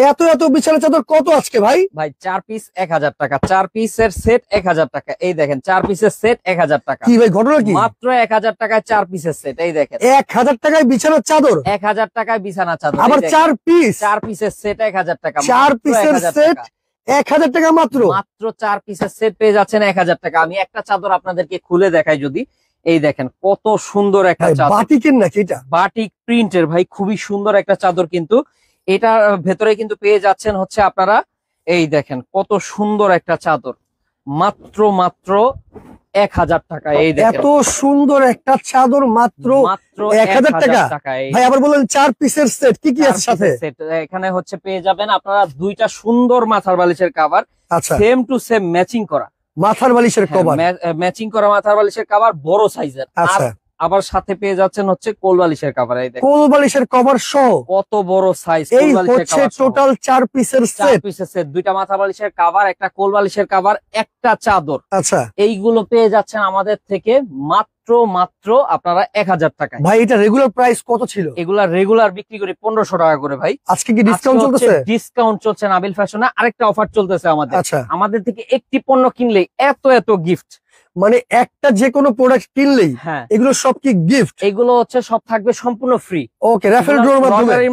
এত এত বিছানা চাদর কত আজকে ভাই? ভাই 4 পিস 1000 টাকা, 4 পিসের সেট 1000 টাকা। এই দেখেন 4 পিসের সেট 1000 টাকা। কি ভাই ঘটনা কি? মাত্র 1000 টাকায় 4 পিসের সেট। এই দেখেন 1000 টাকায় বিছানার চাদর, 1000 টাকায় বিছানা চাদর, আবার 4 পিস, 4 পিসের সেট 1000 টাকা। 4 পিসের সেট 1000 টাকা মাত্র। মাত্র 4 পিসের সেট পেয়ে যাচ্ছেন 1000 টাকা। আমি একটা চাদর আপনাদেরকে খুলে দেখাই যদি। এই দেখেন কত সুন্দর একটা চাদর, বাটিকের নাকি এটা? বাটিক প্রিন্টের ভাই, খুবই সুন্দর একটা চাদর। কিন্তু এটার ভেতরে কিন্তু পেয়ে যাচ্ছেন হচ্ছে আপনারা, এই দেখেন কত সুন্দর একটা চাদর, মাত্র 1000 টাকা। এই দেখেন এত সুন্দর একটা চাদর মাত্র 1000 টাকা। ভাই আবার বলেন 4 পিসের সেট, কি কি আছে সাথে? এখানে হচ্ছে পেয়ে যাবেন আপনারা দুইটা সুন্দর মাথার বালিশের কভার, আচ্ছা সেম টু সেম ম্যাচিং করা মাথার বালিশের কভার, ম্যাচিং করা মাথার বালিশের কভার বড় সাইজের। আচ্ছা আবার সাথে পেয়ে যাচ্ছেন হচ্ছে কোল বালিশের কভার। এই দেখেন কোল বালিশের কভার সহ কত বড় সাইজ। এই হচ্ছে টোটাল 4 পিসের সেট। 4 পিসের সেট, দুইটা মাথা বালিশের কভার, একটা কোল বালিশের কভার, একটা চাদর। আচ্ছা এইগুলো পেয়ে যাচ্ছেন আমাদের থেকে মাত্র আপনারা 1000 টাকায়। ভাই এটা রেগুলার প্রাইস কত ছিল? এগুলা রেগুলার বিক্রি করি 1500 টাকা করে ভাই। আজকে কি ডিসকাউন্ট চলতেছে? ডিসকাউন্ট চলছে নাবিল ফ্যাশনে, আরেকটা অফার চলতেছে আমাদের। আচ্ছা আমাদের থেকে একটি পণ্য কিনলেই এত গিফট, মানে একটা যে কোনো প্রোডাক্ট কিনলেই হ্যাঁ এগুলো সব কি গিফট? এগুলো হচ্ছে সব থাকবে সম্পূর্ণ ফ্রি। ওকে রাফেল ড্রর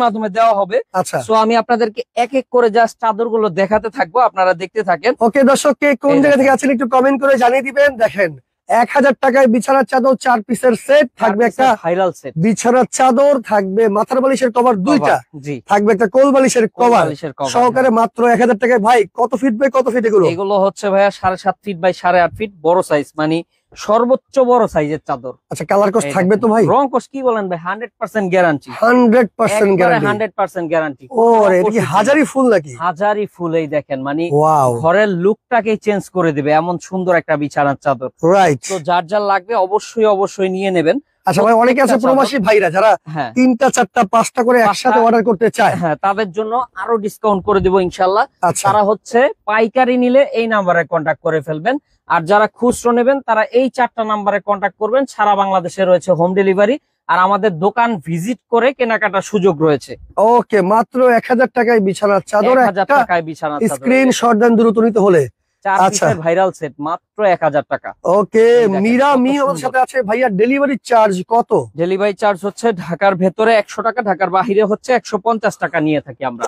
মাধ্যমে দেওয়া হবে। আচ্ছা সো আমি আপনাদেরকে এক এক করে জাস্ট চাদরগুলো দেখাতে থাকবো, আপনারা দেখতে থাকেন। ওকে দর্শক কে কোন জায়গা থেকে আছেন একটু কমেন্ট করে জানিয়ে দিবেন। দেখেন 1000 টাকায় বিছানার চাদর 4 পিসের সেট থাকবে, একটা ভাইরাল সেট বিছানার চাদর থাকবে, মাথার বালিশের কভার দুইটা জি থাকবে, একটা কোল বালিশের কভার সহকারে মাত্র 1000 টাকায়। ভাই কত ফিট বাই কত ফিট এগুলো? এগুলো হচ্ছে ভাইয়া 7.5 ফিট বাই 8.5 ফিট, বড় সাইজ, মানে সর্বোচ্চ বড় সাইজের চাদর। আচ্ছা কালার কোর্স থাকবে তো ভাই? রং কোর্স কি বলেন ভাই, 100% গ্যারান্টি। 100% guarantee, 100% guarantee. ওরে এটা কি হাজারি ফুল নাকি? হাজারি ফুল। এই দেখেন মানে ওয়াও, ঘরের লুকটাকে চেঞ্জ করে দিবে এমন সুন্দর একটা বিছানার চাদর। রাইট। তো যার যার লাগবে অবশ্যই নিয়ে নেবেন। আচ্ছা ভাই অনেকে আছে প্রবাসী ভাইরা যারা 3টা 4টা 5টা করে একসাথে অর্ডার করতে চায়, হ্যাঁ তাদের জন্য আরো ডিসকাউন্ট করে দিব ইনশাআল্লাহ। আচ্ছা তারা হচ্ছে পাইকারি নিলে এই নাম্বারে কন্ট্যাক্ট করে ফেলবেন, আর যারা খুচরো নেবেন তারা এই 4টা নাম্বারে কন্ট্যাক্ট করবেন। সারা বাংলাদেশে রয়েছে হোম ডেলিভারি, আর আমাদের দোকান ভিজিট করে কেনাকাটার সুযোগ রয়েছে। ওকে মাত্র 1000 টাকায় বিছানার চাদর, 1000 টাকায় বিছানার চাদর, স্ক্রিনশট দেন দ্রুত নিতে হলে। 4 পিসের ভাইরাল সেট মাত্র 1000 টাকা। ওকে মীরা আমাদের সাথে আছে। ভাইয়া ডেলিভারি চার্জ কত? ডেলিভারি চার্জ হচ্ছে ঢাকার ভেতরে 100 টাকা, ঢাকার বাইরে হচ্ছে 150 টাকা নিয়ে থাকি আমরা।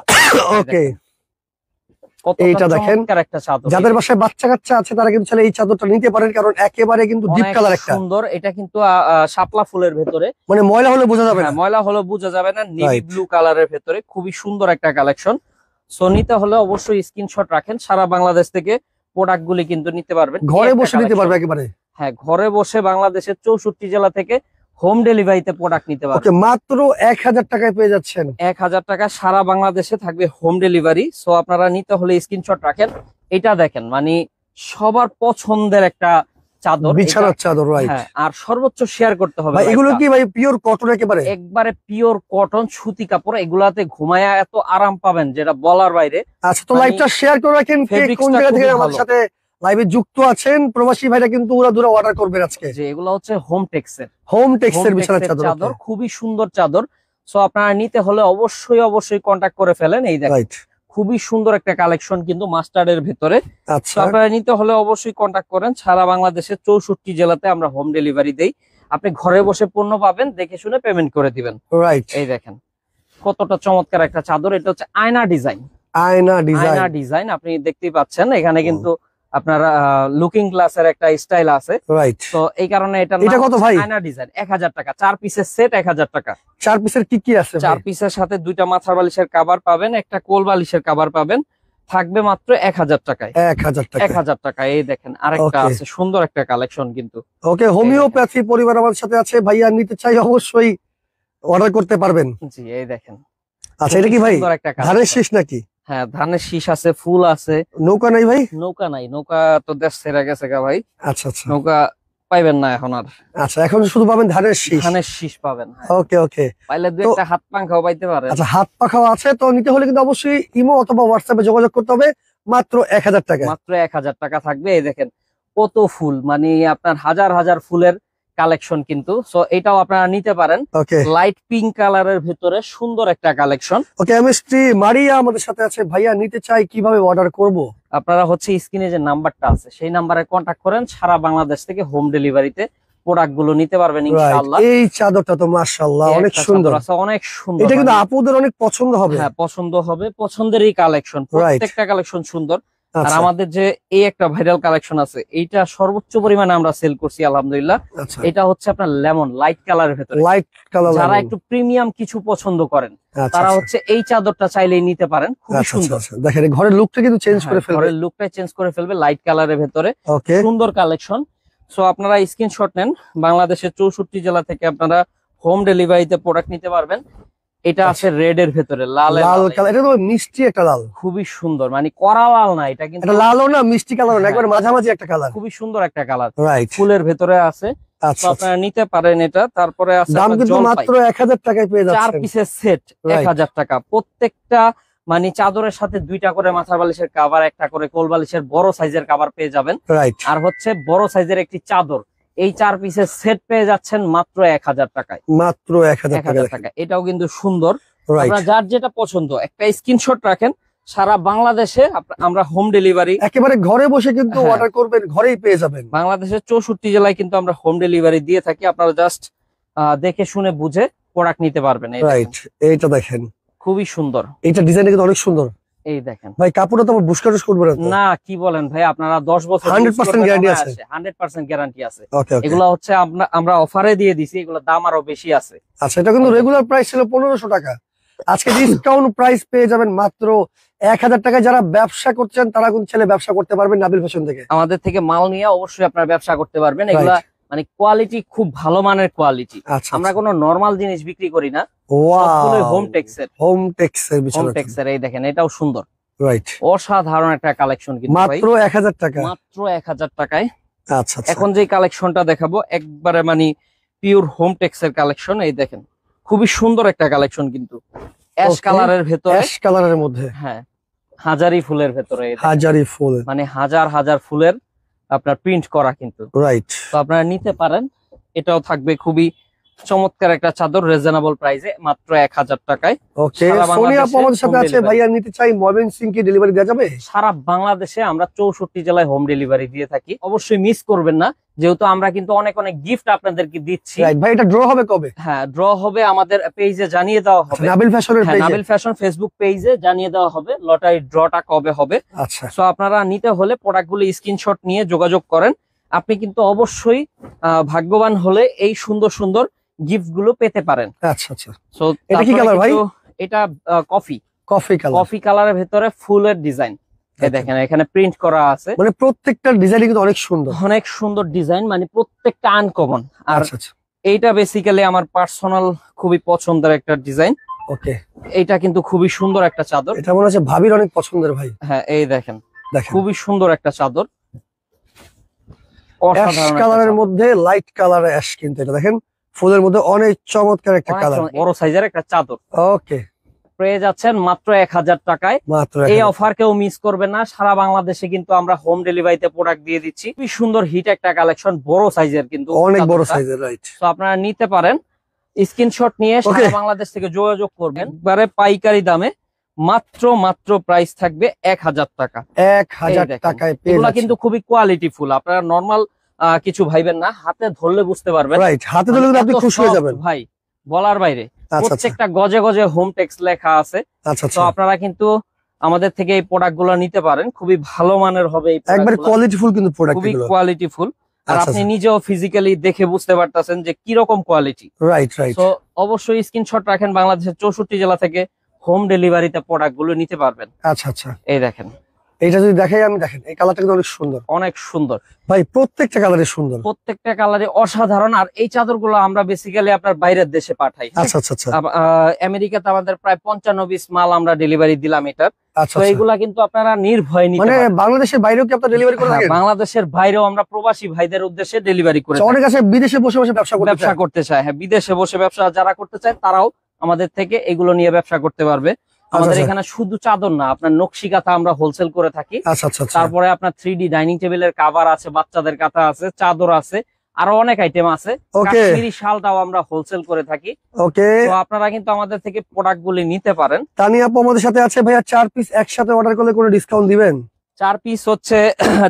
ওকে এইটা দেখেন একটা চাদর, যাদের বাসায় বাচ্চা কাচ্চা আছে তারা কিন্তু চাইলে এই চাদরটা নিতে পারেন, কারণ একেবারে কিন্তু ডিপ কালার একটা সুন্দর। এটা কিন্তু শাপলা ফুলের ভেতরে, মানে ময়লা হলে বোঝা যাবে না। ময়লা হলে বোঝা যাবে না। নেভি ব্লু কালারের ভেতরে খুবই সুন্দর একটা কালেকশন। সো নিতে হলে অবশ্যই স্ক্রিনশট রাখেন। সারা বাংলাদেশ থেকে প্রোডাক্ট গুলি কিন্তু নিতে পারবেন, ঘরে বসে নিতে পারবে একেবারে। হ্যাঁ ঘরে বসে বাংলাদেশের 64 জেলা থেকে হোম ডেলিভারিতে প্রোডাক্ট নিতে পারবেন। ওকে মাত্র 1000 টাকায় পেয়ে যাচ্ছেন। 1000 টাকা সারা বাংলাদেশে থাকবে হোম ডেলিভারি। সো আপনারা নিতে হলে স্ক্রিনশট রাখেন। এটা দেখেন মানে সবার পছন্দের একটা চাদর, বিছানার চাদর, রাইট। হ্যাঁ আর সর্বোচ্চ শেয়ার করতে হবে। এগুলো কি ভাই পিওর কটন? একবারে পিওর কটন সুতি কাপড়। এগুলাতে ঘুমায়া এত আরাম পাবেন যেটা বলার বাইরে। আচ্ছা তো লাইভটা শেয়ার করে রাখেন, কে কোন জায়গা থেকে আমাদের সাথে লাইভে যুক্ত আছেন। প্রবাসী ভাইরা কিন্তু ওরা দূরে অর্ডার করবেন আজকে। যে এগুলো হচ্ছে হোম টেক্সের বিছানার চাদর, খুবই সুন্দর চাদর। সো আপনারা নিতে হলে অবশ্যই কন্টাক্ট করে ফেলেন। এই দেখেন খুবই সুন্দর একটা কালেকশন কিন্তু মাস্টার্ডের ভেতরে। আচ্ছা আপনারা নিতে হলে অবশ্যই কন্টাক্ট করেন। সারা বাংলাদেশের 64 জেলাতে আমরা হোম ডেলিভারি দেই। আপনি ঘরে বসে পণ্য পাবেন, দেখে শুনে পেমেন্ট করে দিবেন। রাইট। এই দেখেন কতটা চমৎকার একটা চাদর। এটা হচ্ছে আয়না ডিজাইন, আপনি দেখতেই পাচ্ছেন এখানে কিন্তু আপনার লুকিং গ্লাসের একটা স্টাইল আছে। রাইট। তো এই কারণে এটা কত ভাই? আয়না ডিজাইন 1000 টাকা। 4 পিসের সেট 1000 টাকা। 4 পিসের কি আছে? 4 পিসের সাথে দুইটা মাথার বালিশের কভার পাবেন, একটা কোল বালিশের কভার পাবেন, থাকবে মাত্র 1000 টাকায়। 1000 টাকা। এই দেখেন আরেকটা আছে সুন্দর একটা কালেকশন কিন্তু। ওকে হোমিওপ্যাথি পরিবার আমার সাথে আছে, ভাইয়া নিতে চাই অবশ্যই অর্ডার করতে পারবেন। জি এই দেখেন। আচ্ছা এটা কি ভাই ধানের শীষ নাকি? হ্যাঁ ধানের শীষ আছে, ফুল আছে। নৌকা নাই ভাই? নৌকা নাই, নৌকা তো দেশ ছেড়ে গেছে গা ভাই। আচ্ছা নৌকা পাইবেন না এখন আর। আচ্ছা এখন শুধু পাবেন ধানের শীষ পাবেন। ওকে পাইলে দুই একটা হাত পাখাও পাইতে পারেন। আচ্ছা হাত পাখাও আছে। তো নিতে হলে কিন্তু অবশ্যই ইমো অথবা হোয়াটসঅ্যাপে যোগাযোগ করতে হবে। মাত্র 1000 টাকা। মাত্র 1000 টাকা থাকবে। এই দেখেন কত ফুল, মানে আপনার হাজার ফুলের কালেকশন কিন্তু, সো এটাও আপনারা নিতে পারেন। ওকে লাইট পিঙ্ক কালারের ভেতরে সুন্দর একটা কালেকশন। ওকে, এমএসটি মারিয়া আমাদের সাথে আছে। ভাইয়া নিতে চাই, কিভাবে অর্ডার করব? আপনারা হচ্ছে স্ক্রিনে যে নাম্বারটা আছে সেই নাম্বারে কন্ট্যাক্ট করেন, সারা বাংলাদেশ থেকে হোম ডেলিভারিতে প্রোডাক্ট গুলো নিতে পারবেন ইনশাআল্লাহ। এই চাদরটা তো মাশাআল্লাহ অনেক সুন্দর, অনেক সুন্দর, এটা কিন্তু আপুদের অনেক পছন্দ হবে। হ্যাঁ পছন্দ হবে, পছন্দেরই কালেকশন, প্রত্যেকটা কালেকশন সুন্দর। আর আচ্ছা আমাদের যে এই একটা ভাইরাল কালেকশন আছে, এইটা সর্বোচ্চ পরিমাণে আমরা সেল করছি আলহামদুলিল্লাহ। আচ্ছা, এটা হচ্ছে আপনার লেমন লাইট কালারের ভেতরে। লাইট কালার, যারা একটু প্রিমিয়াম কিছু পছন্দ করেন আচ্ছা, তারা আচ্ছা, হচ্ছে এই চাদরটা চাইলেই নিতে পারেন, খুবই আচ্ছা, সুন্দর। আচ্ছা, দেখেন এই ঘরের লুকটা কিন্তু চেঞ্জ করে হ্যাঁ, ফেলবে। ঘরের লুকটাই চেঞ্জ করে ফেলবে লাইট কালারের ভেতরে, ওকে সুন্দর কালেকশন। সো আপনারা স্ক্রিনশট নেন, বাংলাদেশের 64 জেলা থেকে আপনারা হোম ডেলিভারিতে প্রোডাক্ট নিতে পারবেন। এটা আছে রেড এর ভেতরে, লাল কালার, এটা তো মিষ্টি একটা লাল, খুবই সুন্দর, মানে কড়া লাল না, এটা কিন্তু এটা লালও না মিষ্টি কালার না, হ্যাঁ, একবার মাঝামাঝি একটা কালার, খুবই সুন্দর একটা কালার, রাইট। ফুলের ভেতরে আছে। তো আচ্ছা, আপনারা নিতে পারেন এটা। তারপরে আছে দাম আপনার কিন্তু জলপাই, মাত্র 1000 টাকায় পেয়ে 4 যাচ্ছেন। পিসের সেট, Right. 1000 টাকা প্রত্যেকটা। মানে চাদরের সাথে 2টা করে মাথা বালিশের কাভার, একটা করে কোল বালিশের বড় সাইজের কাভার পেয়ে যাবেন। রাইট, আর হচ্ছে বড় সাইজের একটি চাদর, এই 4 পিসের সেট পেয়ে যাচ্ছেন মাত্র 1000 টাকায়। মাত্র 1000 1000 টাকা। টাকা, এটাও কিন্তু সুন্দর। রাইট, আপনার যার যেটা পছন্দ একটা স্ক্রিনশট রাখেন, সারা বাংলাদেশে আমরা হোম ডেলিভারি, একেবারে ঘরে বসে কিন্তু হ্যাঁ। অর্ডার করবেন, ঘরেই পেয়ে যাবেন। বাংলাদেশের 64 জেলায় কিন্তু আমরা হোম ডেলিভারি দিয়ে থাকি। আপনারা জাস্ট দেখে শুনে বুঝে প্রোডাক্ট নিতে পারবেন। এই রাইট, দেখেন, এইটা দেখেন, খুবই সুন্দর। এইটা ডিজাইনটা কিন্তু অনেক সুন্দর। এই দেখেন, ভাই কাপড়টা তো আমার বুশকাটুস করবে না তো? না কি বলেন ভাই, আপনারা 10 বছর 100% গ্যারান্টি আছে। 100% গ্যারান্টি আছে। ওকে ওকে, এগুলো হচ্ছে আমরা অফারে দিয়ে দিছি, এগুলো দাম আরো বেশি আছে। আচ্ছা, এটা কিন্তু রেগুলার প্রাইস ছিল 1500 টাকা, আজকে ডিসকাউন্ট প্রাইস পেয়ে যাবেন মাত্র 1000 টাকায়। যারা ব্যবসা করছেন তারা কিন্তু ছেলে ব্যবসা করতে পারবেন নাবিল ফ্যাশন থেকে। আমাদের থেকে মাল নিয়ে অবশ্যই আপনারা ব্যবসা করতে পারবেন। এগুলা মানে কোয়ালিটি খুব ভালো মানের কোয়ালিটি, আচ্ছা, আমরা কোনো নরমাল জিনিস বিক্রি করি না, ওয়াও, হোম টেক্সের। হোম টেক্সের হোম বিছানা, টেক্সের এই দেখেন, এটাও সুন্দর, রাইট, অসাধারণ একটা কালেকশন কিন্তু ভাই, মাত্র 1000 টাকা। মাত্র 1000 টাকায়। আচ্ছা আচ্ছা, এখন যে কালেকশনটা দেখাবো একবারে মানে পিওর হোম টেক্সের কালেকশন। এই দেখেন, খুবই সুন্দর একটা কালেকশন কিন্তু, অ্যাশ Okay. কালারের ভেতরে, অ্যাশ কালারের মধ্যে হ্যাঁ হাজারি ফুলের ভেতরে, এই দেখেন, হাজারি ফুল, মানে হাজার হাজার ফুলের আপনার প্রিন্ট করা কিন্তু। রাইট। তো আপনারা নিতে পারেন, এটাও থাকবে খুবই চমৎকার একটা চাদর, রিজনেবল প্রাইসে মাত্র 1000 টাকায়। ওকে, সারা সোনি আপু বাংলাদেশে আমাদের সাথে home আছে। delivery। ভাইয়া নিতে চাই, ময়মনসিংহ কি ডেলিভারি দেওয়া যাবে? সারা বাংলাদেশে আমরা 64 জেলায় হোম ডেলিভারি দিয়ে থাকি, অবশ্যই মিস করবেন না, যেহেতু আমরা কিন্তু অনেক অনেক গিফট আপনাদেরকে দিচ্ছি। রাইট ভাই, এটা ড্র হবে কবে? হ্যাঁ ড্র হবে, আমাদের পেজে জানিয়ে দেওয়া হবে, নাবিল ফ্যাশনের হ্যাঁ পেজে। নাবিল ফ্যাশন ফেসবুক পেজে জানিয়ে দেওয়া হবে লটারি ড্রটা কবে হবে। আচ্ছা, সো আপনারা নিতে হলে প্রোডাক্টগুলো স্ক্রিনশট নিয়ে যোগাযোগ করেন। আপনি কিন্তু অবশ্যই ভাগ্যবান হলে এই সুন্দর সুন্দর গিফট গুলো পেতে পারেন। আচ্ছা আচ্ছা, সো এটা কি কালার ভাই? এটা কফি কফি কালার, কফি কালারের ভেতরে ফুলের ডিজাইন। এই দেখেন এখানে প্রিন্ট করা আছে, মানে প্রত্যেকটা ডিজাইন কিন্তু অনেক সুন্দর, অনেক সুন্দর ডিজাইন, মানে প্রত্যেকটা আনকমন। আর আচ্ছা আচ্ছা, এইটা বেসিক্যালি আমার পার্সোনাল খুবই পছন্দের একটা ডিজাইন। ওকে, এইটা কিন্তু খুবই সুন্দর একটা চাদর। এটা মনে হচ্ছে ভাবির অনেক পছন্দের ভাই। হ্যাঁ এই দেখেন, দেখেন খুবই সুন্দর একটা চাদর, অ্যাশ অসাধারণ একটা কালারের চাদর। মধ্যে লাইট কালার অ্যাশ, কিন্তু এটা দেখেন ফুলের মধ্যে অনেক চমৎকার একটা অনেক কালার। বড় সাইজের একটা চাদর ওকে, পেয়ে যাচ্ছেন মাত্র 1000 টাকায়। মাত্র এই 1000 অফার কেউ মিস করবেন না, সারা বাংলাদেশে কিন্তু আমরা হোম ডেলিভারিতে প্রোডাক্ট দিয়ে দিচ্ছি। খুবই সুন্দর হিট একটা কালেকশন, বড় সাইজের কিন্তু, অনেক বড় সাইজের, রাইট। তো আপনারা নিতে পারেন, স্ক্রিনশট নিয়ে সারা Okay. বাংলাদেশ থেকে যোগাযোগ করবেন, একবারে পাইকারি দামে মাত্র প্রাইস থাকবে 1000 টাকা। 1000 এই দেখেন, টাকায় পেয়ে এগুলা যাচ্ছেন। কিন্তু খুবই কোয়ালিটি ফুল, আপনারা নরমাল কিছু ভাইবেন না, হাতে ধরলে বুঝতে পারবেন। রাইট, হাতে ধরলে কিন্তু আপনি এত খুশি হয়ে soft যাবেন। ভাই, বলার বাইরে। আচ্ছা আচ্ছা, প্রত্যেকটা গজে গজে হোম টেক্স লেখা আছে। আচ্ছা তো আচ্ছা, আপনারা কিন্তু আমাদের থেকে এই প্রোডাক্ট গুলো নিতে পারেন, খুবই ভালো মানের হবে এই একবার প্রোডাক্টগুলো, কোয়ালিটিফুল কিন্তু প্রোডাক্ট খুবই এগুলো। Quality full. আর আচ্ছা, আপনি আচ্ছা। নিজেও ফিজিক্যালি দেখে বুঝতে পারতেছেন যে কি রকম কোয়ালিটি। রাইট রাইট, তো অবশ্যই স্ক্রিনশট রাখেন, বাংলাদেশের 64 জেলা থেকে হোম ডেলিভারিতে প্রোডাক্ট গুলো নিতে পারবেন। আচ্ছা আচ্ছা, এই দেখেন, এইটা যদি দেখাই আমি, দেখেন এই কালারটা কিন্তু অনেক সুন্দর অনেক সুন্দর, ভাই, প্রত্যেকটা কালারই সুন্দর। প্রত্যেকটা কালারে অসাধারণ। আর এই চাদরগুলো আমরা বেসিক্যালি আপনার বাইরের দেশে পাঠাই। আচ্ছা আচ্ছা আচ্ছা, আমেরিকাতে আমাদের প্রায় 55 পিস মাল আমরা ডেলিভারি দিলাম এটার। আচ্ছা তো আচ্ছা, এইগুলা কিন্তু আপনারা নির্ভয়ে নিতে মানে পারেন। বাংলাদেশের বাইরেও কি আপনারা ডেলিভারি করে হ্যাঁ, থাকেন? বাংলাদেশের বাইরেও আমরা প্রবাসী ভাইদের উদ্দেশ্যে ডেলিভারি করে আচ্ছা, অনেক আছে বিদেশে বসে বসে ব্যবসা করতে ব্যবসা চায়। করতে চায়। হ্যাঁ, বিদেশে বসে ব্যবসা যারা করতে চায় তারাও আমাদের থেকে এগুলো নিয়ে ব্যবসা করতে পারবে। আমাদের আচ্ছা, এখানে শুধু চাদর না, আপনার নকশি কাঁথা আমরা হোলসেল করে থাকি। আচ্ছা আচ্ছা আচ্ছা, তারপরে আপনার 3D ডাইনিং টেবিলের কাভার আছে, বাচ্চাদের কাঁথা আছে, চাদর আছে, আরো অনেক আইটেম আছে। ওকে কাশ্মীরি শালটাও আমরা হোলসেল করে থাকি। ওকে, তো আপনারা কিন্তু আমাদের থেকে প্রোডাক্ট গুলি নিতে পারেন। তানিয়া আপু আমাদের সাথে আছে ভাইয়া, 4 পিস একসাথে অর্ডার করলে কোনো ডিসকাউন্ট দিবেন? 4 পিস হচ্ছে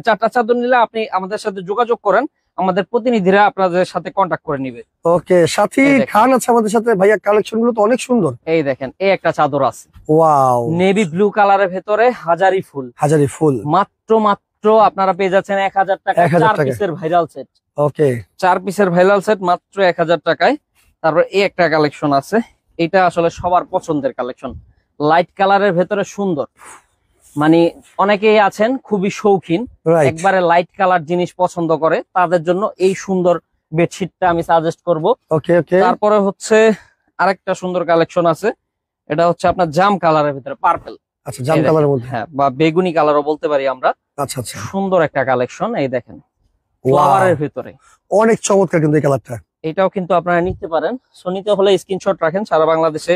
4টা চাদর নিলে আপনি আমাদের সাথে যোগাযোগ করেন, আমাদের প্রতিনিধিরা আপনাদের সাথে কন্টাক্ট করে নিবে। ওকে, সাথী এই দেখেন। খান আছে আমাদের সাথে ভাইয়া, কালেকশন গুলো তো অনেক সুন্দর। এই দেখেন, এই একটা চাদর আছে ওয়াও, নেভি ব্লু কালারের ভেতরে হাজারি ফুল, হাজারি ফুল, মাত্র আপনারা পেয়ে যাচ্ছেন 1000 টাকা। 1000 4 টাকায়। পিসের ভাইরাল সেট, ওকে 4 পিসের ভাইরাল সেট মাত্র 1000 টাকায়। তারপর এই একটা কালেকশন আছে, এটা আসলে সবার পছন্দের কালেকশন, লাইট কালারের ভেতরে সুন্দর। মানে অনেকেই আছেন খুবই শৌখিন, রাইট, একবারে লাইট কালার জিনিস পছন্দ করে, তাদের জন্য এই সুন্দর বেডশিটটা আমি সাজেস্ট করব। ওকে ওকে, তারপরে হচ্ছে আরেকটা সুন্দর কালেকশন আছে, এটা হচ্ছে আপনার জাম কালারের ভিতরে পার্পল, আচ্ছা জাম কালারের মধ্যে, হ্যাঁ, বা বেগুনি কালারও বলতে পারি আমরা। আচ্ছা আচ্ছা, সুন্দর একটা কালেকশন, এই দেখেন Wow, ফ্লাওয়ারের ভিতরে। অনেক চমৎকার কিন্তু এই কালারটা। এটাও কিন্তু আপনারা নিতে পারেন। সো নিতে হলে স্ক্রিনশট রাখেন, সারা বাংলাদেশে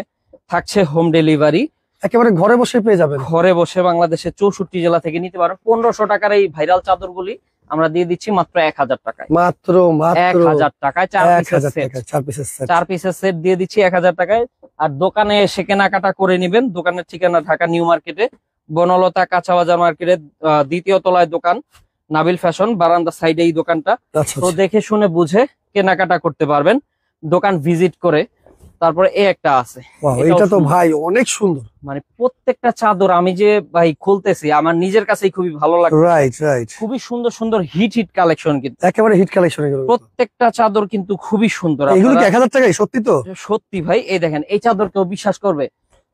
থাকছে হোম ডেলিভারি। একেবারে ঘরে বসে পেয়ে যাবেন। ঘরে বসে বাংলাদেশের 64 জেলা থেকে নিতে পারেন। 1500 টাকার এই ভাইরাল চাদরগুলি আমরা দিয়ে দিচ্ছি মাত্র 1000 টাকায়। মাত্র মাত্র 1000 টাকায় 4 পিসের 1000 সেট, টাকা 4 পিসের সেট। 4 পিসের সেট দিয়ে দিচ্ছি 1000 টাকায়। আর দোকানে এসে কেনাকাটা করে নেবেন। দোকানের ঠিকানা ঢাকা নিউ মার্কেটে, বনলতা কাঁচা বাজার মার্কেটের দ্বিতীয় তলায় দোকান, নাবিল ফ্যাশন, বারান্দা সাইডে এই দোকানটা। আচ্ছা তো দেখে শুনে বুঝে কেনাকাটা করতে পারবেন, দোকান ভিজিট করে। তারপরে এই একটা আছে, ওয়াও, এটাও এটা তো সুন্দর। ভাই অনেক সুন্দর। মানে প্রত্যেকটা চাদর আমি যে ভাই খুলতেছি আমার নিজের কাছেই খুবই ভালো লাগে। রাইট রাইট, খুবই সুন্দর সুন্দর হিট কালেকশন, কিন্তু একেবারে হিট কালেকশন এগুলো। প্রত্যেকটা চাদর কিন্তু খুবই সুন্দর। এগুলো কি আপনারা- 1000 টাকায়? সত্যি তো? সত্যি ভাই, এই দেখেন এই চাদর কেউ বিশ্বাস করবে,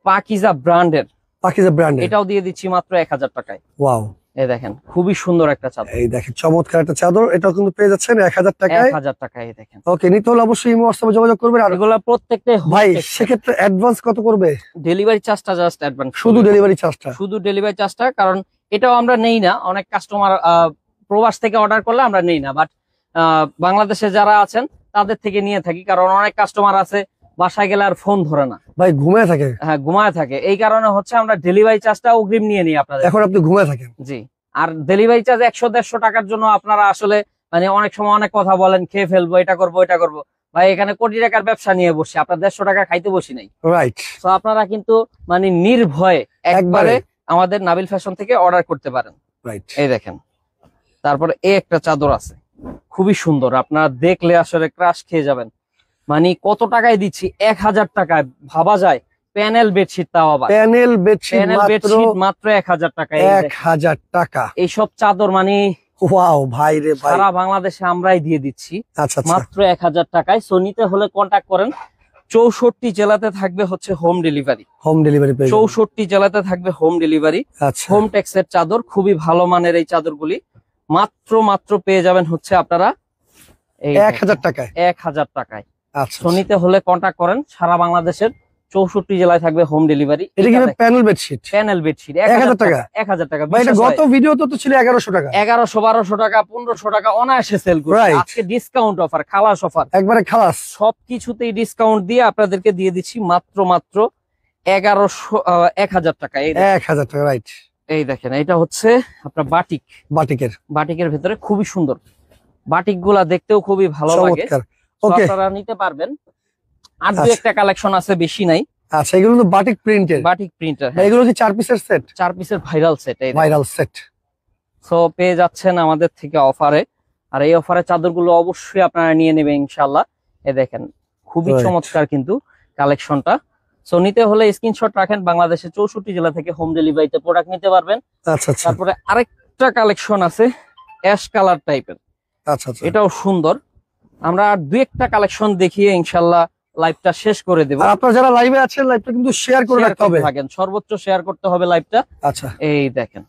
পাকিজা ব্র্যান্ডের, পাকিজা ব্র্যান্ডের, এটাও দিয়ে দিচ্ছি মাত্র 1000 টাকায়। ওয়াও, এই দেখেন খুবই সুন্দর একটা চাদর, এই দেখেন চমৎকার একটা চাদর, এটাও কিন্তু পেয়ে যাচ্ছেন 1000 টাকায়। 1000 টাকায়। এই দেখেন ওকে, নিতে হলে অবশ্যই ইমো হোয়াটসঅ্যাপে যোগাযোগ করবেন। আর এগুলা প্রত্যেকটাই ভাই সেক্ষেত্রে অ্যাডভান্স কত করবে? ডেলিভারি চার্জটা জাস্ট অ্যাডভান্স, শুধু ডেলিভারি চার্জটা? শুধু ডেলিভারি চার্জটা, কারণ এটাও আমরা নেই না। অনেক কাস্টমার প্রবাস থেকে অর্ডার করলে আমরা নেই না, বাট বাংলাদেশে যারা আছেন তাদের থেকে নিয়ে থাকি, কারণ অনেক কাস্টমার আছে বাসায় গেলে আর ফোন ধরে না, ভাই ঘুমায় থাকে, হ্যাঁ ঘুমায় থাকে। এই কারণে হচ্ছে আমরা ডেলিভারি চার্জটা অগ্রিম নিয়ে নিই আপনাদের। এখন আপনি ঘুমায় থাকেন। জি, আর ডেলিভারি চার্জ 100-150 টাকার জন্য আপনারা আসলে মানে অনেক সময় অনেক কথা বলেন, খেয়ে ফেলবো, এটা করবো এটা করবো। ভাই এখানে কোটি টাকার ব্যবসা নিয়ে বসছি, আপনার 150 টাকা খাইতে বসি নাই। রাইট, তো আপনারা কিন্তু মানে নির্ভয়ে একবারে একবারে। আমাদের নাবিল ফ্যাশন থেকে অর্ডার করতে পারেন। রাইট, এই দেখেন, তারপরে এই একটা চাদর আছে খুবই সুন্দর, আপনারা দেখলে আসলে ক্রাশ খেয়ে যাবেন। মানে কত টাকায় দিচ্ছি? 1000 টাকায়, ভাবা যায়। প্যানেল বেডশিট, তাও আবার প্যানেল বেডশিট প্যানেল মাত্র বেডশিট মাত্র 1000 টাকায়। এই দেখেন, 1000 টাকা। এইসব চাদর মানে ওয়াও ভাই রে ভাই, সারা বাংলাদেশে আমরাই দিয়ে দিচ্ছি আচ্ছা আচ্ছা, মাত্র 1000 টাকায়। সো নিতে হলে কন্টাক্ট করেন। 64 জেলাতে থাকবে হচ্ছে হোম ডেলিভারি, হোম ডেলিভারি পেয়ে যাবেন। 64 জেলাতে থাকবে হোম ডেলিভারি। আচ্ছা, হোম টেক্সের চাদর, খুবই ভালো মানের এই চাদরগুলি মাত্র পেয়ে যাবেন হচ্ছে আপনারা এই 1000 টাকায়। 1000 টাকায়। আচ্ছা, তো নিতে হলে কন্টাক্ট করেন। সারা বাংলাদেশের 64 জেলায় থাকবে হোম ডেলিভারি। এটা কি প্যানেল বেডশিট? প্যানেল বেডশিট 1000 টাকা? 1000 টাকা। ভাই এটা গত ভিডিও তো ছিল 1100 টাকা। 1100-1200 টাকা 1500 টাকা অনায়াসে সেল করছে। Right. আজকে ডিসকাউন্ট অফার, খালাস অফার, একবারে খালাস। সবকিছুতেই ডিসকাউন্ট দিয়ে আপনাদেরকে দিয়ে দিচ্ছি মাত্র 1000 টাকা। 1000 টাকা, রাইট। এই দেখেন, এটা হচ্ছে আপনার বাটিক, বাটিকের, বাটিকের ভেতরে খুবই সুন্দর। বাটিক গুলা দেখতেও খুবই ভালো লাগে। চমৎকার। তো ওকে, আপনারা নিতে পারবেন। আর দু আচ্ছা। একটা কালেকশন আছে, বেশি নাই। আচ্ছা, এগুলো তো বাটিক প্রিন্টের। বাটিক প্রিন্টার, এগুলো কি 4 পিসের সেট? 4 পিসের viral set. Viral set. So পেয়ে যাচ্ছেন আমাদের থেকে অফারে। আর এই অফারে চাদরগুলো অবশ্যই আপনারা নিয়ে নেবেন ইনশাল্লাহ। এই দেখেন খুবই Right. চমৎকার কিন্তু কালেকশনটা। সো নিতে হলে স্ক্রিনশট রাখেন, বাংলাদেশের 64 জেলা থেকে হোম ডেলিভারিতে প্রোডাক্ট নিতে পারবেন। আচ্ছা আচ্ছা, তারপরে আরেকটা কালেকশন আছে অ্যাশ কালার টাইপের, আচ্ছা আচ্ছা। এটাও সুন্দর। আমরা আর দু একটা কালেকশন দেখিয়ে ইনশাল্লাহ লাইভটা শেষ করে দেব। আর আপনারা যারা লাইভে আছেন লাইভটা কিন্তু শেয়ার করে শেয়ার রাখতে হবে। করতে থাকেন, সর্বোচ্চ শেয়ার করতে হবে লাইভটা। আচ্ছা, এই দেখেন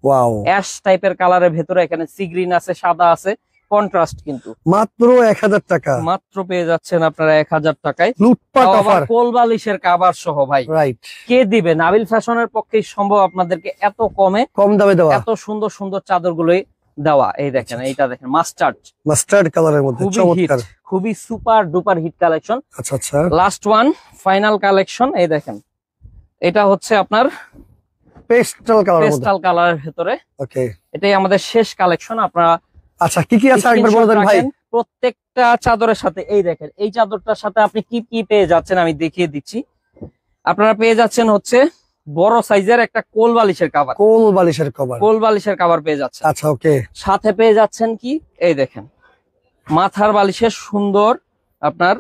ওয়াও, অ্যাশ টাইপের কালারের ভেতরে এখানে সি গ্রিন আছে, সাদা আছে, কন্ট্রাস্ট কিন্তু। মাত্র 1000 টাকা। মাত্র পেয়ে যাচ্ছেন আপনারা 1000 টাকায়। লুটপাট তাও আবার অফার। কোল বালিশের কাভার সহ ভাই। রাইট, কে দিবে? নাবিল ফ্যাশনের পক্ষেই সম্ভব আপনাদেরকে এত কমে কম দামে দেওয়া। এত সুন্দর সুন্দর চাদরগুলোই দেওয়া। এই দেখেন, এইটা দেখেন মাস্টার্ড, মাস্টার্ড কালারের মধ্যে, খুবই হিট, চমৎকার। খুবই সুপার ডুপার হিট কালেকশন। আচ্ছা আচ্ছা, লাস্ট ওয়ান, ফাইনাল কালেকশন। এই দেখেন, এটা হচ্ছে আপনার পেস্টাল কালারের মধ্যে। পেস্টাল কালারের ভেতরে। ওকে, এটাই আমাদের শেষ কালেকশন। আপনারা আচ্ছা কি কি আছে আরেকবার বলে দেন ভাই। প্রত্যেকটা চাদরের সাথে এই দেখেন, এই চাদরটার সাথে আপনি কি কি পেয়ে যাচ্ছেন আমি দেখিয়ে দিচ্ছি। আপনারা পেয়ে যাচ্ছেন হচ্ছে বড় সাইজের একটা কোল বালিশের কভার, কোল বালিশের কভার। কোল বালিশের কভার পেয়ে যাচ্ছেন। আচ্ছা, ওকে। সাথে পেয়ে যাচ্ছেন কি, এই দেখেন মাথার বালিশের সুন্দর আপনার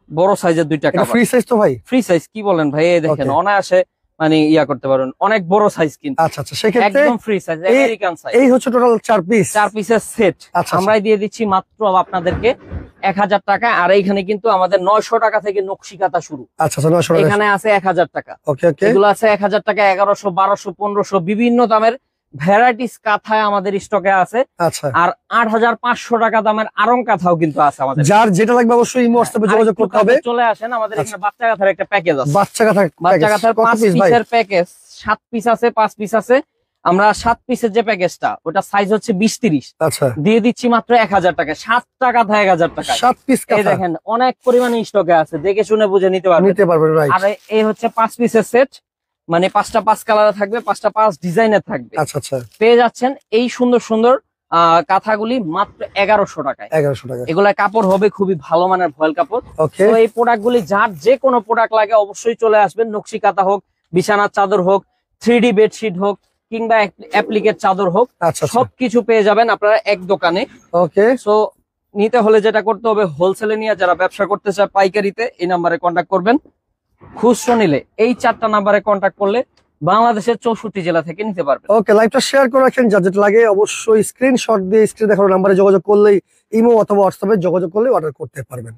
বড় সাইজের দুইটা এটা কভার। ফ্রি সাইজ তো ভাই? ফ্রি সাইজ কি বলেন ভাই, এই দেখেন Okay. অনায়াসে মানে ইয়া করতে পারবেন, অনেক বড় সাইজ কিন্তু আচ্ছা আচ্ছা, সেক্ষেত্রে একদম ফ্রি সাইজ, আমেরিকান সাইজ। এই হচ্ছে টোটাল 4 পিস। 4 পিসের সেট আচ্ছা, আমরাই দিয়ে দিচ্ছি মাত্র আপনাদেরকে 1000 টাকা। আর এইখানে কিন্তু আমাদের 900 টাকা থেকে নকশি কাঁথা শুরু। আচ্ছা আচ্ছা, 900 টাকা। এখানে আছে 1000 টাকা, ওকে ওকে। এগুলো আছে 1000 টাকা, 1100, 1200, 1500 বিভিন্ন দামের ভ্যারাইটিস কাঁথায় আমাদের স্টকে আছে। আচ্ছা, আর 8500 টাকা দামের আরং কাঁথাও কিন্তু আছে আমাদের। যার যেটা লাগবে অবশ্যই ইমো হোয়াটসঅ্যাপে যোগাযোগ করতে হবে। চলে আসেন, আমাদের আচ্ছা। এখানে বাচ্চা কাঁথার একটা প্যাকেজ আছে। বাচ্চা কাঁথা, বাচ্চা কাঁথার 5 পিস ভাই? পিসের প্যাকেজ, 7 পিস আছে, 5 পিস আছে। আমরা 7 পিসের যে প্যাকেজটা, ওটা সাইজ হচ্ছে 20-30, আচ্ছা, দিয়ে দিচ্ছি মাত্র 1000 টাকা। 7 টাকা 1000 টাকা। 7 পিস এই কাঁথা দেখেন অনেক পরিমাণে স্টকে আছে, দেখে শুনে বুঝে নিতে পারবেন। নিতে পারবেন, রাইট। আর এই হচ্ছে 5 পিসের সেট, মানে 5টা 5 কালারে থাকবে, 5টা 5 ডিজাইনের থাকবে। আচ্ছা আচ্ছা, পেয়ে যাচ্ছেন এই সুন্দর সুন্দর কাঁথাগুলি মাত্র 1100 টাকায়। 1100 টাকা। এগুলা কাপড় হবে খুবই ভালো মানের ভয়েল কাপড়। ওকে, তো এই প্রোডাক্ট গুলি যার যে কোনো প্রোডাক্ট লাগে অবশ্যই চলে আসবেন। নকশি কাঁথা হোক, বিছানার চাদর হোক, 3D বেডশিট হোক, কিংবা অ্যাপ্লিকের চাদর হোক, আচ্ছা আচ্ছা, সবকিছু পেয়ে যাবেন আপনারা এক দোকানে। ওকে। সো নিতে হলে যেটা করতে হবে, হোলসেলে নিয়ে যারা ব্যবসা করতে চায় পাইকারিতে, এই নাম্বারে কন্ট্যাক্ট করবেন। খুচরো নিলে এই 4টা নাম্বারে কন্ট্যাক্ট করলে বাংলাদেশের 64 জেলা থেকে নিতে পারবেন। ওকে, লাইভটা শেয়ার করে রাখেন। যার যেটা লাগে অবশ্যই স্ক্রিনশট দিয়ে স্ক্রিনে দেখানো নাম্বারে যোগাযোগ করলেই ইমো অথবা হোয়াটসঅ্যাপে যোগাযোগ করলে অর্ডার করতে পারবেন।